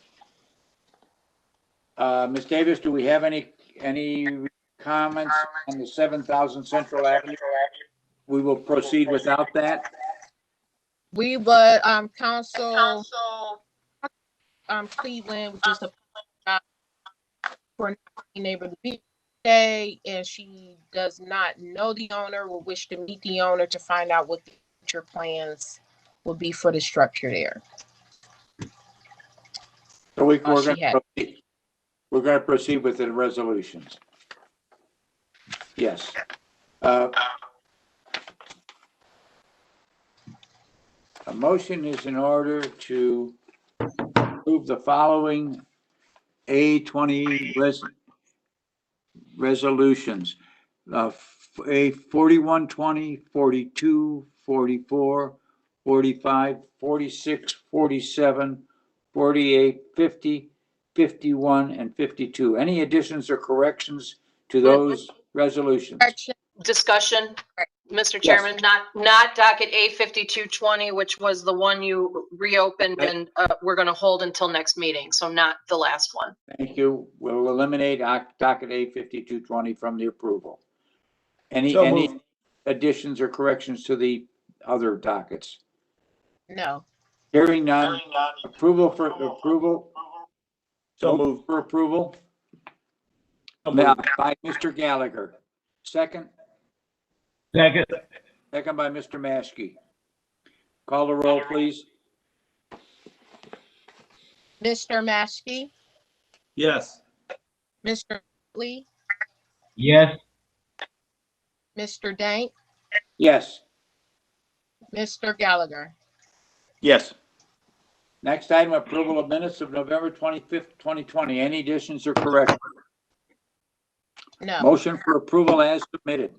Ms. Davis, do we have any comments on the 7,000 Central Avenue? We will proceed without that. We would, counsel, Cleveland, which is the for not being able to be today, and she does not know the owner, will wish to meet the owner to find out what the future plans will be for the structure there. So we're All going she had. to proceed with the resolutions. Yes. A motion is in order to approve the following A20 resolutions. A 4120, 42, 44, 45, 46, 47, 48, 50, 51, and 52. Any additions or corrections to those resolutions? Correction. Discussion, Mr. Yes. Chairman, not docket A 5220, which was the one you reopened and we're going to hold until next meeting. So not the last one. Thank you. We'll eliminate docket A 5220 from the approval. Any So moved. additions or corrections to the other dockets? No. Hearing none. Approval for approval. So Vote moved. for approval. So Now, moved. by Mr. Gallagher. Second Second. by Mr. Maskey. Call the roll, please. Mr. Maskey, Yes. Mr. Lee, Yes. Mr. Dank, Yes. Mr. Gallagher. Yes. Next item, approval of minutes of November 25th, 2020. Any additions or corrections? No. Motion for approval as submitted.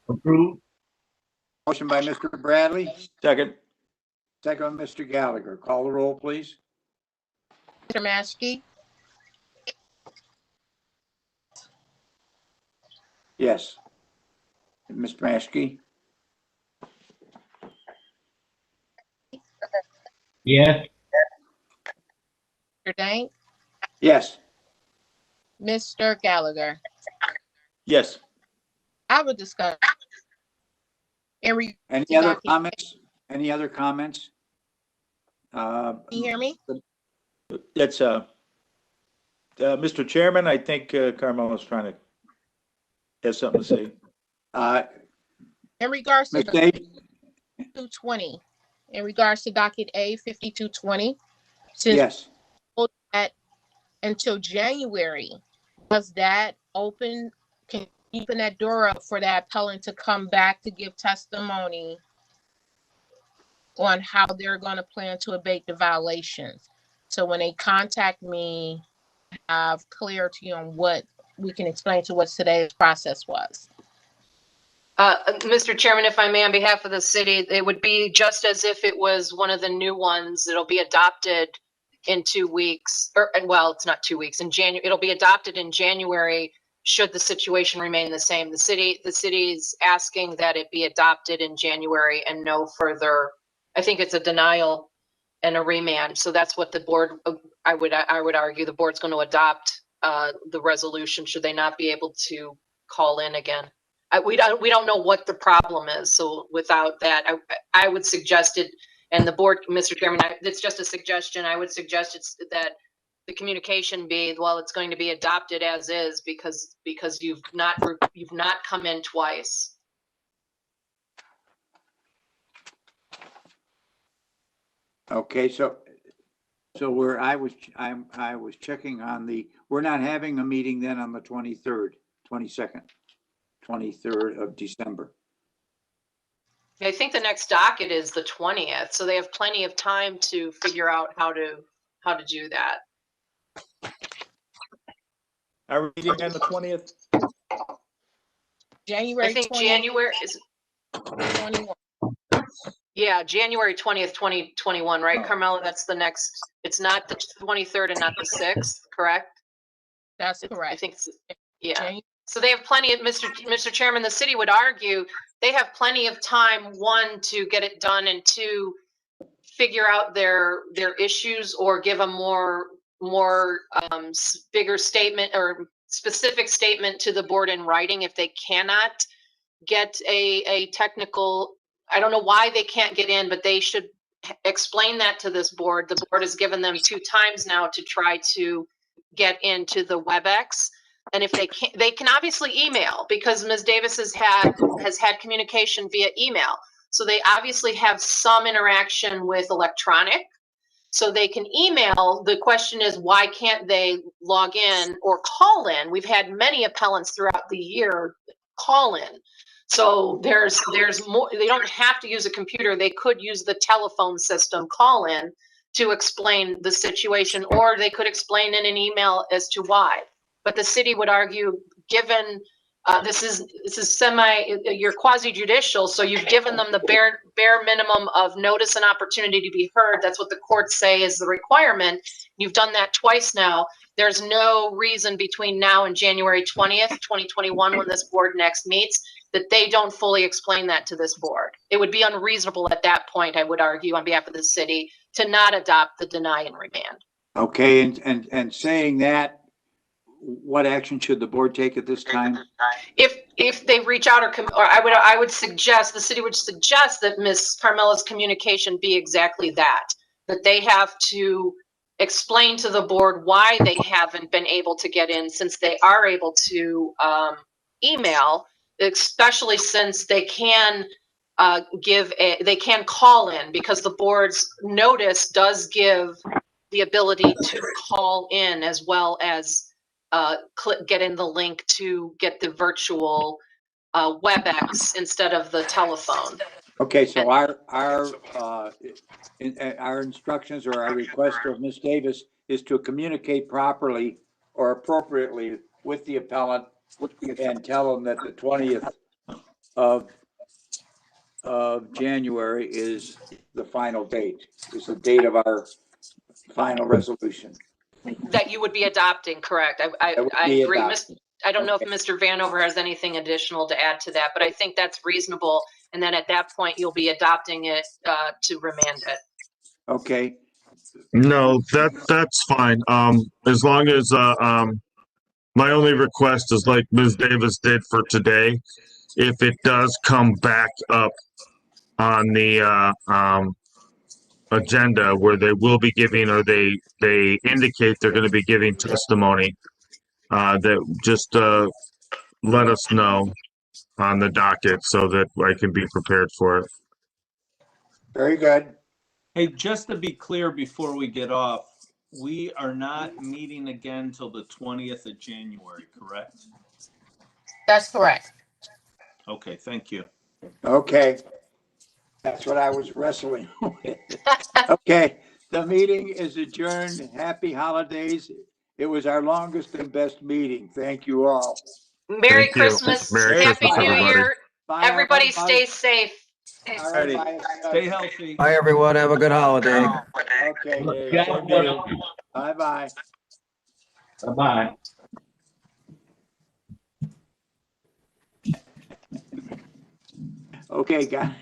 Approved. Motion by Mr. Bradley, Second. second by Mr. Gallagher. Call the roll, please. Mr. Maskey, Yes. Mr. Maskey? Yes. Mr. Dank, Yes. Mr. Gallagher. Yes. I would discuss. Any To other document- comments? Any other comments? Can you hear me? That's, Mr. Chairman, I think Carmela's trying to have something to say. In regards to Ms. the Davis? 5220, in regards to docket A 5220, since Yes. that until January, was that open? Can you open that door up for that appellant to come back to give testimony on how they're going to plan to abate the violations? So when they contact me, I have clarity on what we can explain to what today's process was. Mr. Chairman, if I may, on behalf of the city, it would be just as if it was one of the new ones. It'll be adopted in 2 weeks, well, it's not 2 weeks, in January. It'll be adopted in January should the situation remain the same. The city is asking that it be adopted in January and no further. I think it's a denial and a remand. So that's what the board, I would argue the board's going to adopt the resolution should they not be able to call in again. We don't know what the problem is. So without that, I would suggest it, and the board, Mr. Chairman, it's just a suggestion. I would suggest that the communication be, well, it's going to be adopted as is because you've not come in twice. Okay, so I was checking on we're not having a meeting then on the 23rd, 23rd of December. I think the next docket is the 20th, so they have plenty of time to figure out how to do that. Are we meeting on the 20th? January I think 20th, January is, 21. yeah, January 20th, 2021, right, Oh. Carmela? That's the next, it's not the 23rd and not the 6th, correct? That's I correct. think, yeah. January So they have plenty of, Mr. Chairman, the city would argue they have plenty of time, one, to get it done, and two, figure out their issues or give a more bigger statement or specific statement to the board in writing if they cannot get a technical. I don't know why they can't get in, but they should explain that to this board. The board has given them 2 times now to try to get into the WebEx. And if they can't, they can obviously email, because Ms. Davis has had communication via email. So they obviously have some interaction with electronic. So they can email. The question is, why can't they log in or call in? We've had many appellants throughout the year call in. So there's more. They don't have to use a computer. They could use the telephone system call in to explain the situation, or they could explain in an email as to why. But the city would argue, given this is you're quasi judicial, so you've given them the bare minimum of notice and opportunity to be heard. That's what the courts say is the requirement. You've done that twice now. There's no reason between now and January 20th, 2021, when this board next meets, that they don't fully explain that to this board. It would be unreasonable at that point, I would argue, on behalf of the city, to not adopt the deny and remand. Okay, and saying that, what action should the board take at this time? If they reach out, or I would suggest, the city would suggest that Ms. Carmela's communication be exactly that they have to explain to the board why they haven't been able to get in, since they are able to email, especially since they can they can call in, because the board's notice does give the ability to call in as well as get in the link to get the virtual WebEx instead of the telephone. Okay, so our instructions or our request of Ms. Davis is to communicate properly or appropriately with the appellant and tell them that the 20th of January is the final date, is the date of our final resolution. That you would be adopting, correct? I agree. I don't know if Mr. Vanover has anything additional to add to that, but I think that's reasonable. And then at that point, you'll be adopting it to remand it. Okay. No, that's fine. As long as my only request is like Ms. Davis did for today, if it does come back up on the agenda where they will be giving, or they indicate they're going to be giving testimony, that just let us know on the docket so that I can be prepared for it. Very good. Hey, just to be clear before we get off, we are not meeting again till the 20th of January, correct? That's correct. Okay, thank you. Okay. That's what I was wrestling with. Okay, the meeting is adjourned. Happy holidays. It was our longest and best meeting. Thank you all. Merry Thank you. Christmas. Merry Happy Christmas, New everybody. Year. Bye, Everybody everybody. stay safe. All right, bye. Stay healthy. Bye, everyone. Have a good holiday. Okay. God bless. Bye-bye. Bye-bye. Okay, guys.